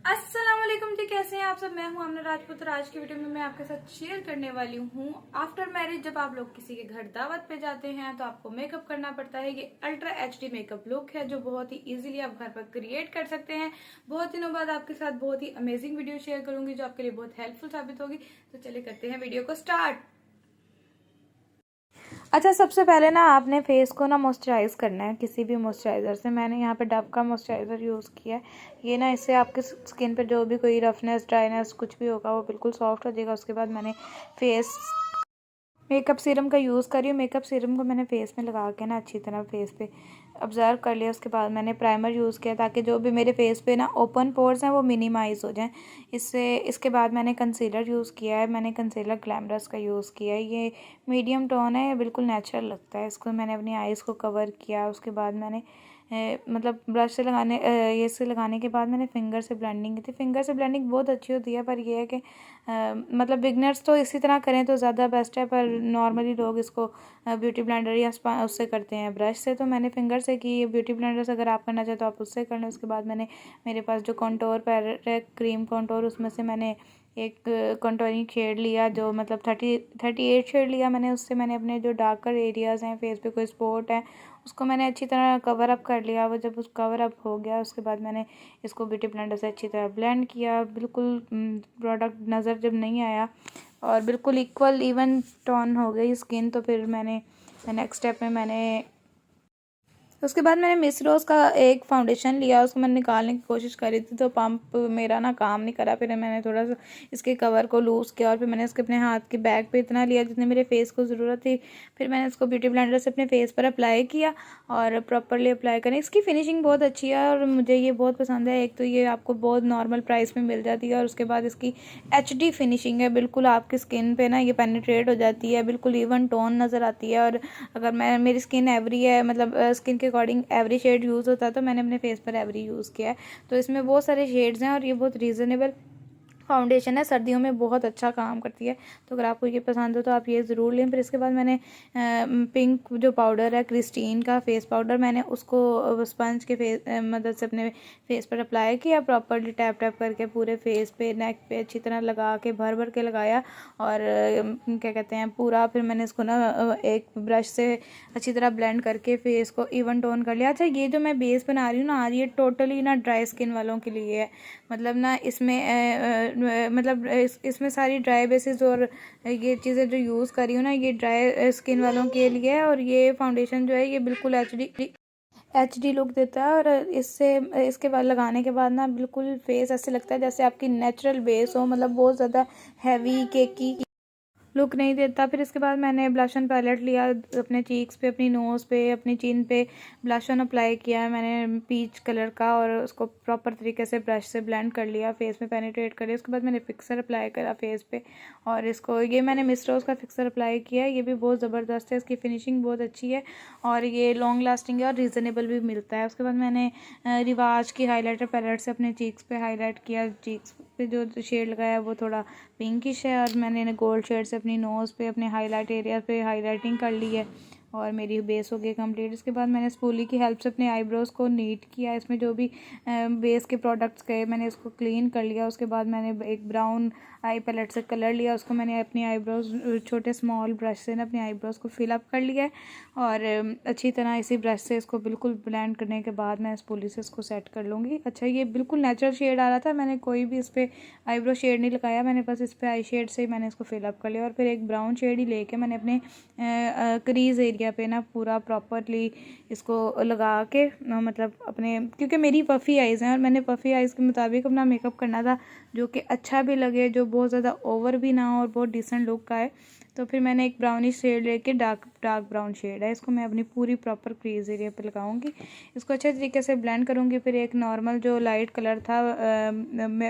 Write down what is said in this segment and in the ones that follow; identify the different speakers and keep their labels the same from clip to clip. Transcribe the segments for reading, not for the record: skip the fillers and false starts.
Speaker 1: अस्सलाम वालेकुम जी, कैसे हैं आप सब। मैं हूं आमना राजपूत और आज की वीडियो में मैं आपके साथ शेयर करने वाली हूं आफ्टर मैरिज जब आप लोग किसी के घर दावत पे जाते हैं तो आपको मेकअप करना पड़ता है। ये अल्ट्रा एचडी मेकअप लुक है जो बहुत ही इजीली आप घर पर क्रिएट कर सकते हैं। बहुत दिनों बाद आपके साथ बहुत ही अमेजिंग वीडियो शेयर करूंगी जो आपके लिए बहुत हेल्पफुल साबित होगी। तो चलिए करते हैं वीडियो को स्टार्ट। अच्छा, सबसे पहले ना आपने फेस को ना मॉइस्चराइज करना है किसी भी मॉइस्चराइज़र से। मैंने यहाँ पे डव का मॉइस्चराइज़र यूज़ किया है। ये ना इससे आपके स्किन पे जो भी कोई रफनेस ड्राइनेस कुछ भी होगा वो बिल्कुल सॉफ्ट हो जाएगा। उसके बाद मैंने फेस मेकअप सीरम का यूज़ कर रही हूँ। मेकअप सीरम को मैंने फेस में लगा के ना अच्छी तरह फेस पे ऑब्जर्व कर लिया। उसके बाद मैंने प्राइमर यूज़ किया ताकि जो भी मेरे फेस पे ना ओपन पोर्स हैं वो मिनिमाइज़ हो जाएं। इसके बाद मैंने कंसीलर यूज़ किया है। मैंने कंसीलर ग्लैमरस का यूज़ किया है। ये मीडियम टोन है, ये बिल्कुल नेचुरल लगता है। इसको मैंने अपनी आईज़ को कवर किया। उसके बाद मैंने मतलब ब्रश से लगाने ये से लगाने के बाद मैंने फिंगर से ब्लेंडिंग की थी। फिंगर से ब्लेंडिंग बहुत अच्छी होती है, पर यह है कि मतलब बिगनर्स तो इसी तरह करें तो ज़्यादा बेस्ट है, पर नॉर्मली लोग इसको ब्यूटी ब्लेंडर या उससे करते हैं ब्रश से। तो मैंने फिंगर से की। ब्यूटी ब्लेंडर से अगर आप करना चाहें तो आप उससे कर लें। उसके बाद मैंने मेरे पास जो कॉन्टोर पैलेट है क्रीम कॉन्टोर, उसमें से मैंने एक कॉन्टोरिंग शेड लिया जो मतलब 38 शेड लिया मैंने। उससे मैंने अपने जो डार्कर एरियाज़ हैं, फेस पे कोई स्पॉट है, उसको मैंने अच्छी तरह कवर अप कर लिया। वो जब उस कवर अप हो गया उसके बाद मैंने इसको ब्यूटी ब्लेंडर से अच्छी तरह ब्लेंड किया। बिल्कुल प्रोडक्ट नज़र जब नहीं आया और बिल्कुल इक्वल इवन टोन हो गई स्किन, तो फिर मैंने नेक्स्ट स्टेप में उसके बाद मैंने मिस रोज़ का एक फाउंडेशन लिया। उसको मैंने निकालने की कोशिश करी थी तो पंप मेरा ना काम नहीं करा। फिर मैंने थोड़ा सा इसके कवर को लूज़ किया और फिर मैंने इसके अपने हाथ के बैक पे इतना लिया जितने मेरे फेस को ज़रूरत थी। फिर मैंने इसको ब्यूटी ब्लेंडर से अपने फेस पर अप्लाई किया और प्रॉपरली अप्लाई करें। इसकी फिनिशिंग बहुत अच्छी है और मुझे ये बहुत पसंद है। एक तो ये आपको बहुत नॉर्मल प्राइस में मिल जाती है और उसके बाद इसकी HD फिनिशिंग है। बिल्कुल आपकी स्किन पे ना ये पेनिट्रेट हो जाती है, बिल्कुल इवन टोन नज़र आती है। और अगर मेरी स्किन एवरी है, मतलब स्किन के अकॉर्डिंग एवरी शेड यूज़ होता है, तो मैंने अपने फेस पर एवरी यूज़ किया है। तो इसमें बहुत सारे शेड्स हैं और ये बहुत रीज़नेबल फाउंडेशन है, सर्दियों में बहुत अच्छा काम करती है। तो अगर आपको ये पसंद हो तो आप ये ज़रूर लें। फिर इसके बाद मैंने पिंक जो पाउडर है क्रिस्टीन का फेस पाउडर, मैंने उसको स्पंज के फेस मदद से अपने फेस पर अप्लाई किया। प्रॉपरली टैप टैप करके पूरे फेस पे नेक पे अच्छी तरह लगा के भर भर के लगाया और क्या कहते हैं पूरा। फिर मैंने इसको ना एक ब्रश से अच्छी तरह ब्लेंड करके फेस को इवन टोन कर लिया। अच्छा, ये जो मैं बेस बना रही हूँ ना, ये टोटली ना ड्राई स्किन वालों के लिए है। मतलब ना इसमें मतलब इसमें सारी ड्राई बेसिस और ये चीज़ें जो यूज़ करी हूँ ना, ये ड्राई स्किन वालों के लिए है। और ये फाउंडेशन जो है ये बिल्कुल HD लुक देता है और इसके बाद लगाने के बाद ना बिल्कुल फेस ऐसे लगता है जैसे आपकी नेचुरल बेस हो, मतलब बहुत ज़्यादा हैवी केकी लुक नहीं देता। फिर इसके बाद मैंने ब्लश ऑन पैलेट लिया, अपने चीक्स पे, अपनी नोज़ पे, अपनी चिन पे ब्लश ऑन अप्लाई किया है मैंने पीच कलर का और उसको प्रॉपर तरीके से ब्रश से ब्लेंड कर लिया, फेस में पेनिट्रेट कर लिया। उसके बाद मैंने फिक्सर अप्लाई करा फेस पे और इसको ये मैंने मिस रोज़ का फिक्सर अप्लाई किया है। ये भी बहुत ज़बरदस्त है, इसकी फिनिशिंग बहुत अच्छी है और ये लॉन्ग लास्टिंग है और रीज़नेबल भी मिलता है। उसके बाद मैंने रिवाज की हाईलाइटर पैलेट से अपने चीक्स पे हाईलाइट किया। चीक्स पे जो शेड लगाया वो थोड़ा पिंकिश है और मैंने गोल्ड शेड से अपनी नोज़ पे, अपने हाईलाइट एरिया पे हाईलाइटिंग कर ली है और मेरी बेस हो गई कंप्लीट। इसके बाद मैंने स्पूली की हेल्प से अपने आईब्रोज़ को नीट किया। इसमें जो भी बेस के प्रोडक्ट्स गए मैंने इसको क्लीन कर लिया। उसके बाद मैंने एक ब्राउन आई पैलेट से कलर लिया, उसको मैंने अपनी आईब्रोज़ छोटे स्मॉल ब्रश से ना अपनी आईब्रोज़ को फिल अप कर लिया है और अच्छी तरह इसी ब्रश से इसको बिल्कुल ब्लेंड करने के बाद मैं स्पूली से इसको सेट कर लूँगी। अच्छा, ये बिल्कुल नेचुरल शेड आ रहा था, मैंने कोई भी इस पर आईब्रो शेड नहीं लगाया, मैंने बस इस पर आई शेड से ही मैंने इसको फिल अप कर लिया। और फिर एक ब्राउन शेड ही लेके मैंने अपने क्रीज एरिया पे ना पूरा प्रॉपरली इसको लगा के मतलब अपने, क्योंकि मेरी पफ़ी आइज़ हैं और मैंने पफ़ी आइज़ के मुताबिक अपना मेकअप करना था जो कि अच्छा भी लगे, जो बहुत ज़्यादा ओवर भी ना हो और बहुत डिसेंट लुक का है। तो फिर मैंने एक ब्राउनिश शेड लेके डार्क ब्राउन शेड है, इसको मैं अपनी पूरी प्रॉपर क्रीज एरिया पे लगाऊंगी। इसको अच्छे तरीके से ब्लेंड करूंगी। फिर एक नॉर्मल जो लाइट कलर था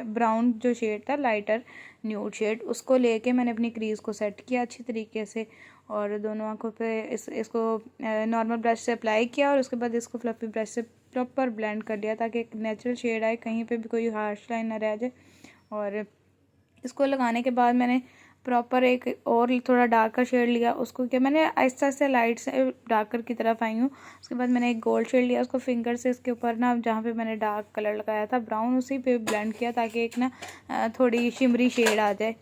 Speaker 1: ब्राउन जो शेड था लाइटर न्यूड शेड, उसको लेके मैंने अपनी क्रीज को सेट किया अच्छी तरीके से और दोनों आंखों पे इसको नॉर्मल ब्रश से अप्लाई किया और उसके बाद इसको फ्लफी ब्रश से प्रॉपर ब्लेंड कर लिया ताकि एक नेचुरल शेड आए, कहीं पे भी कोई हार्श लाइन ना रह जाए। और इसको लगाने के बाद मैंने प्रॉपर एक और थोड़ा डार्कर शेड लिया, उसको क्या मैंने आहिस्ता आहिस्ता लाइट से डार्कर की तरफ आई हूँ। उसके बाद मैंने एक गोल्ड शेड लिया, उसको फिंगर से इसके ऊपर ना जहाँ पे मैंने डार्क कलर लगाया था ब्राउन, उसी पे ब्लेंड किया ताकि एक ना थोड़ी शिमरी शेड आ जाए।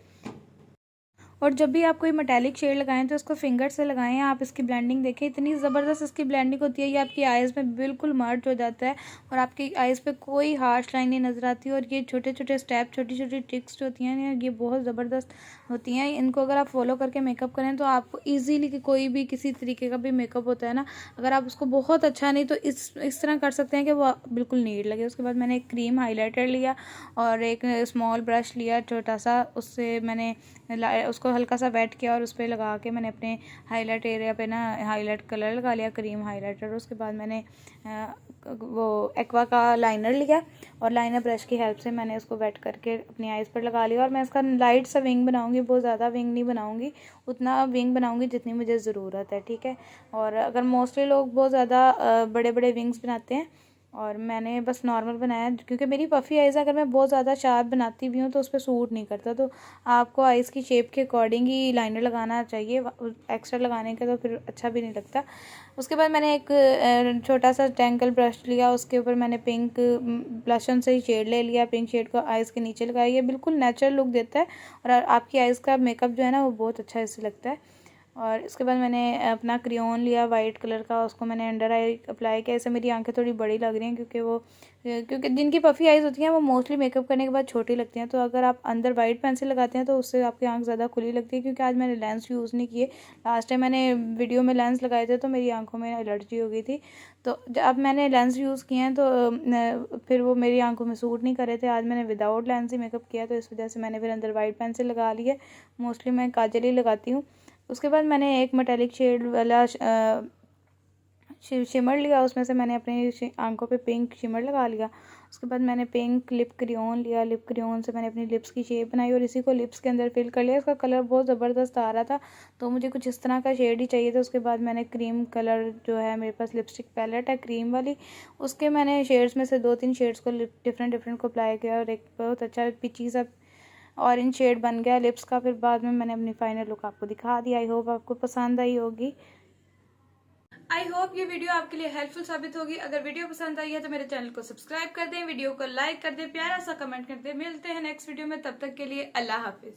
Speaker 1: और जब भी आप कोई मेटालिक शेड लगाएं तो इसको फिंगर से लगाएं। आप इसकी ब्लेंडिंग देखें, इतनी ज़बरदस्त इसकी ब्लेंडिंग होती है, ये आपकी आइज़ में बिल्कुल मर्ज हो जाता है और आपकी आइज़ पे कोई हार्श लाइन नहीं नज़र आती। और ये छोटे छोटे स्टेप, छोटी छोटी ट्रिक्स जो होती हैं ये बहुत ज़बरदस्त होती हैं। इनको अगर आप फॉलो करके मेकअप करें तो आपको ईजीली कि कोई भी किसी तरीके का भी मेकअप होता है ना, अगर आप उसको बहुत अच्छा नहीं तो इस तरह कर सकते हैं कि वो बिल्कुल नीट लगे। उसके बाद मैंने एक क्रीम हाईलाइटर लिया और एक स्मॉल ब्रश लिया छोटा सा, उससे मैंने उसको हल्का सा वेट किया और उस पर लगा के मैंने अपने हाईलाइट एरिया पे ना हाईलाइट कलर लगा लिया, क्रीम हाईलाइटर। उसके बाद मैंने वो एक्वा का लाइनर लिया और लाइनर ब्रश की हेल्प से मैंने उसको वेट करके अपनी आइज़ पर लगा लिया। और मैं इसका लाइट सा विंग बनाऊंगी, बहुत ज़्यादा विंग नहीं बनाऊंगी, उतना विंग बनाऊंगी जितनी मुझे ज़रूरत है, ठीक है। और अगर मोस्टली लोग बहुत ज़्यादा बड़े बड़े विंग्स बनाते हैं और मैंने बस नॉर्मल बनाया क्योंकि मेरी पफ़ी आइज़ अगर मैं बहुत ज़्यादा शार्प बनाती भी हूँ तो उस पर सूट नहीं करता। तो आपको आइज़ की शेप के अकॉर्डिंग ही लाइनर लगाना चाहिए, एक्स्ट्रा लगाने का तो फिर अच्छा भी नहीं लगता। उसके बाद मैंने एक छोटा सा टेंकल ब्रश लिया, उसके ऊपर मैंने पिंक ब्लश ऑन से ही शेड ले लिया, पिंक शेड को आइज़ के नीचे लगाया। ये बिल्कुल नेचुरल लुक देता है और आपकी आइज़ का मेकअप जो है ना वो बहुत अच्छा इससे लगता है। और इसके बाद मैंने अपना क्रेयॉन लिया वाइट कलर का, उसको मैंने अंडर आई अप्लाई किया। ऐसे मेरी आंखें थोड़ी बड़ी लग रही हैं क्योंकि जिनकी पफ़ी आइज़ होती हैं वो मोस्टली मेकअप करने के बाद छोटी लगती हैं। तो अगर आप अंदर वाइट पेंसिल लगाते हैं तो उससे आपकी आंख ज़्यादा खुली लगती है। क्योंकि आज मैंने लेंस यूज़ नहीं किए, लास्ट टाइम मैंने वीडियो में लेंस लगाए थे तो मेरी आंखों में एलर्जी हो गई थी। तो अब मैंने लेंस यूज़ किए हैं तो फिर वो मेरी आंखों में सूट नहीं कर रहे थे। आज मैंने विदाउट लेंस ही मेकअप किया तो इस वजह से मैंने फिर अंदर वाइट पेंसिल लगा ली है। मोस्टली मैं काजल ही लगाती हूँ। उसके बाद मैंने एक मेटालिक शेड वाला शिमर लिया, उसमें से मैंने अपनी आंखों पे पिंक शिमर लगा लिया। उसके बाद मैंने पिंक लिप क्रेयॉन लिया, लिप क्रेयॉन से मैंने अपनी लिप्स की शेप बनाई और इसी को लिप्स के अंदर फिल कर लिया। इसका कलर बहुत ज़बरदस्त आ रहा था तो मुझे कुछ इस तरह का शेड ही चाहिए था। उसके बाद मैंने क्रीम कलर जो है, मेरे पास लिपस्टिक पैलेट है क्रीम वाली, उसके मैंने शेड्स में से 2-3 शेड्स को डिफरेंट को अप्लाई किया और एक बहुत अच्छा पिची सा ऑरेंज शेड बन गया लिप्स का। फिर बाद में मैंने अपनी फाइनल लुक आपको दिखा दिया। आई होप आपको पसंद आई होगी। आई होप ये वीडियो आपके लिए हेल्पफुल साबित होगी। अगर वीडियो पसंद आई है तो मेरे चैनल को सब्सक्राइब कर दें, वीडियो को लाइक कर दें, प्यारा सा कमेंट कर दें। मिलते हैं नेक्स्ट वीडियो में, तब तक के लिए अल्लाह हाफिज।